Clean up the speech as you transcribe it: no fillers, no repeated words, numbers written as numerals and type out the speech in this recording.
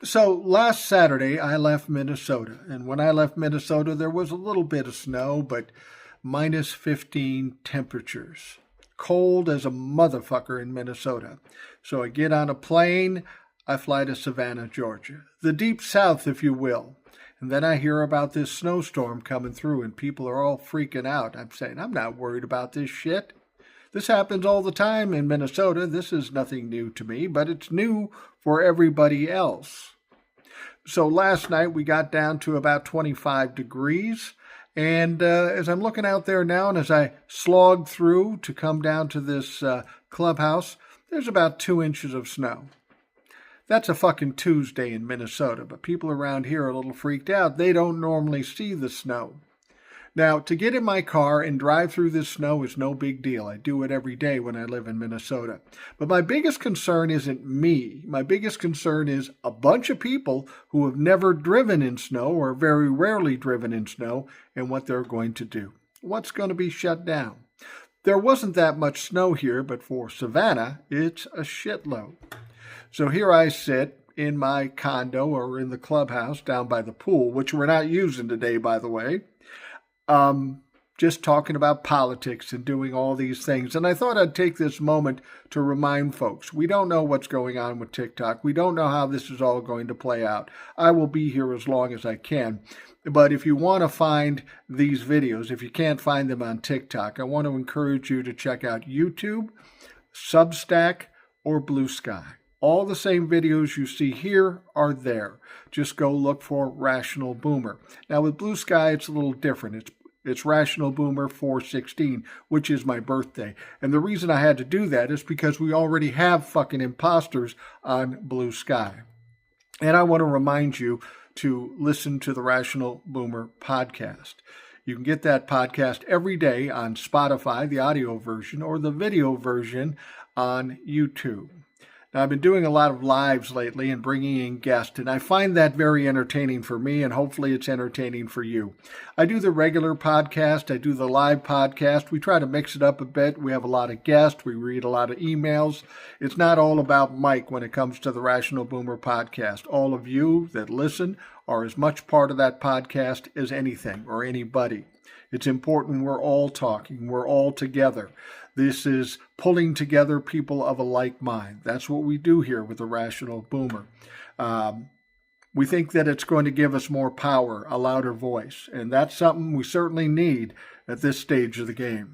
So last Saturday, I left Minnesota. And when I left Minnesota, there was a little bit of snow, but minus 15 temperatures. Cold as a motherfucker in Minnesota. So I get on a plane, I fly to Savannah, Georgia. The deep south, if you will. And then I hear about this snowstorm coming through, and people are all freaking out. I'm saying, I'm not worried about this shit. This happens all the time in Minnesota. This is nothing new to me, but it's new for everybody else. So last night we got down to about 25 degrees. And as I'm looking out there now, and as I slog through to come down to this clubhouse, there's about 2 inches of snow. That's a fucking Tuesday in Minnesota, but people around here are a little freaked out. They don't normally see the snow. Now, to get in my car and drive through this snow is no big deal. I do it every day when I live in Minnesota. But my biggest concern isn't me. My biggest concern is a bunch of people who have never driven in snow or very rarely driven in snow and what they're going to do. What's going to be shut down? There wasn't that much snow here, but for Savannah, it's a shitload. So here I sit in my condo or in the clubhouse down by the pool, which we're not using today, by the way. Just talking about politics and doing all these things. And I thought I'd take this moment to remind folks, we don't know what's going on with TikTok. We don't know how this is all going to play out. I will be here as long as I can. But if you want to find these videos, if you can't find them on TikTok, I want to encourage you to check out YouTube, Substack, or Blue Sky. All the same videos you see here are there. Just go look for Rational Boomer. Now with Blue Sky, it's a little different. It's Rational Boomer 416, which is my birthday. And the reason I had to do that is because we already have fucking imposters on Blue Sky. And I want to remind you to listen to the Rational Boomer podcast. You can get that podcast every day on Spotify, the audio version, or the video version on YouTube. Now, I've been doing a lot of lives lately and bringing in guests, and I find that very entertaining for me, and hopefully it's entertaining for you. I do the regular podcast. I do the live podcast. We try to mix it up a bit. We have a lot of guests. We read a lot of emails. It's not all about Mike when it comes to the Rational Boomer podcast. All of you that listen are as much part of that podcast as anything or anybody. It's important we're all talking. We're all together. This is pulling together people of a like mind. That's what we do here with the Rational Boomer. We think that it's going to give us more power, a louder voice, and that's something we certainly need at this stage of the game.